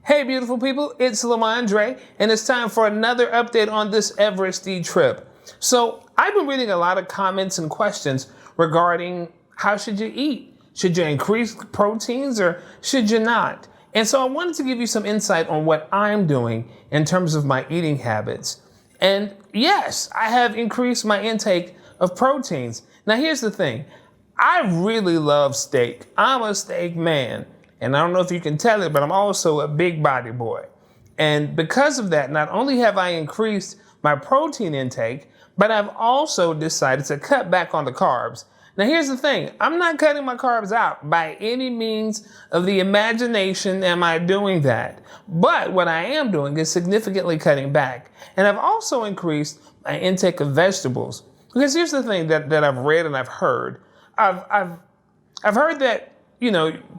Hey beautiful people, it's LaMondre, and it's time for another update on this Evrysdi trip. So I've been reading a lot of comments and questions regarding how should you eat? Should you increase proteins or should you not? And so I wanted to give you some insight on what I'm doing in terms of my eating habits. And yes, I have increased my intake of proteins. Now here's the thing, I really love steak. I'm a steak man. And I don't know if you can tell it, but I'm also a big body boy. And because of that, not only have I increased my protein intake, but I've also decided to cut back on the carbs. Now, here's the thing. I'm not cutting my carbs out by any means of the imagination am I doing that. But what I am doing is significantly cutting back. And I've also increased my intake of vegetables. Because here's the thing that I've read and I've heard. I've heard that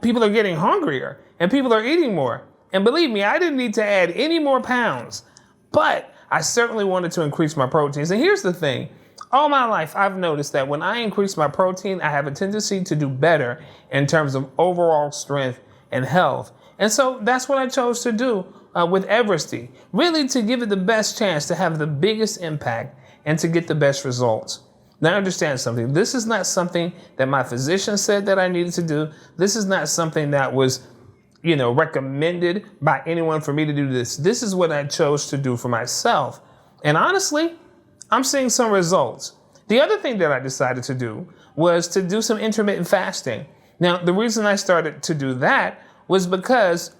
people are getting hungrier and people are eating more. And believe me, I didn't need to add any more pounds, but I certainly wanted to increase my proteins. And here's the thing. All my life, I've noticed that when I increase my protein, I have a tendency to do better in terms of overall strength and health. And so that's what I chose to do with Evrysdi, really to give it the best chance to have the biggest impact and to get the best results. Now understand something. This is not something that my physician said that I needed to do. This is not something that was, recommended by anyone for me to do this. This is what I chose to do for myself. And honestly, I'm seeing some results. The other thing that I decided to do was to do some intermittent fasting. Now, the reason I started to do that was because,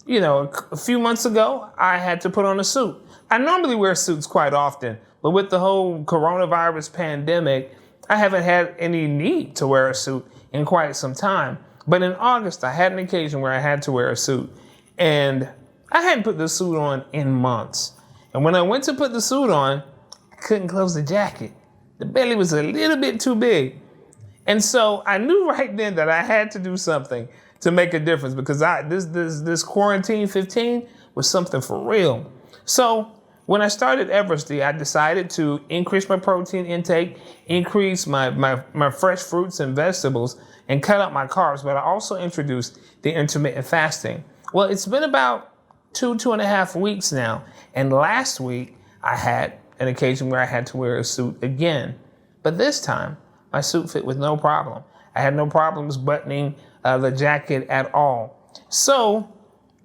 a few months ago, I had to put on a suit. I normally wear suits quite often, but with the whole coronavirus pandemic, I haven't had any need to wear a suit in quite some time. But in August, I had an occasion where I had to wear a suit. And I hadn't put the suit on in months. And when I went to put the suit on, I couldn't close the jacket. The belly was a little bit too big. And so I knew right then that I had to do something to make a difference because this quarantine 15 was something for real. So when I started Evrysdi, I decided to increase my protein intake, increase my fresh fruits and vegetables, and cut out my carbs. But I also introduced the intermittent fasting. Well, it's been about 2.5 weeks now. And last week, I had an occasion where I had to wear a suit again. But this time, my suit fit with no problem. I had no problems buttoning the jacket at all. So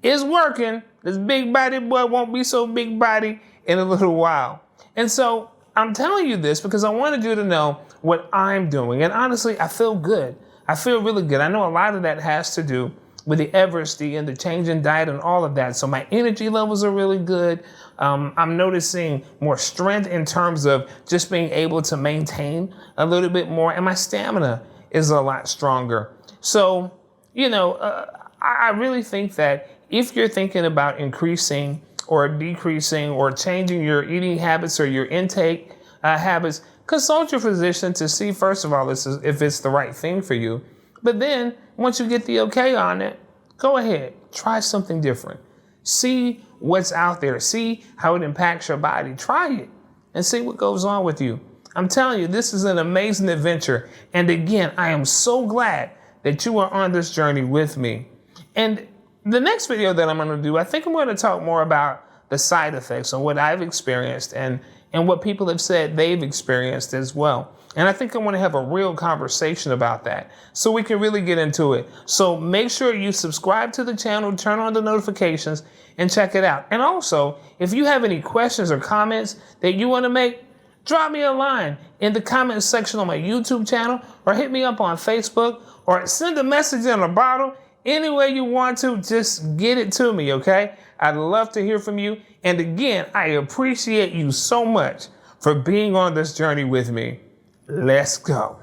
it's working. This big body boy won't be so big body in a little while. And so I'm telling you this because I wanted you to know what I'm doing. And honestly, I feel good. I feel really good. I know a lot of that has to do with the Evrysdi and the change in diet and all of that. So my energy levels are really good. I'm noticing more strength in terms of just being able to maintain a little bit more. And my stamina is a lot stronger. So, I really think that if you're thinking about increasing or decreasing or changing your eating habits or your intake habits, consult your physician to see, first of all, if it's the right thing for you. But then once you get the okay on it, go ahead, try something different. See what's out there. See how it impacts your body. Try it and see what goes on with you. I'm telling you, this is an amazing adventure. And again, I am so glad that you are on this journey with me. And the next video that I'm going to do, I think I'm going to talk more about the side effects and what I've experienced and what people have said they've experienced as well. And I think I want to have a real conversation about that so we can really get into it. So make sure you subscribe to the channel, turn on the notifications, and check it out. And also, if you have any questions or comments that you want to make, drop me a line in the comment section on my YouTube channel or hit me up on Facebook or send a message in a bottle. Any way you want to, just get it to me, okay? I'd love to hear from you. And again, I appreciate you so much for being on this journey with me. Let's go.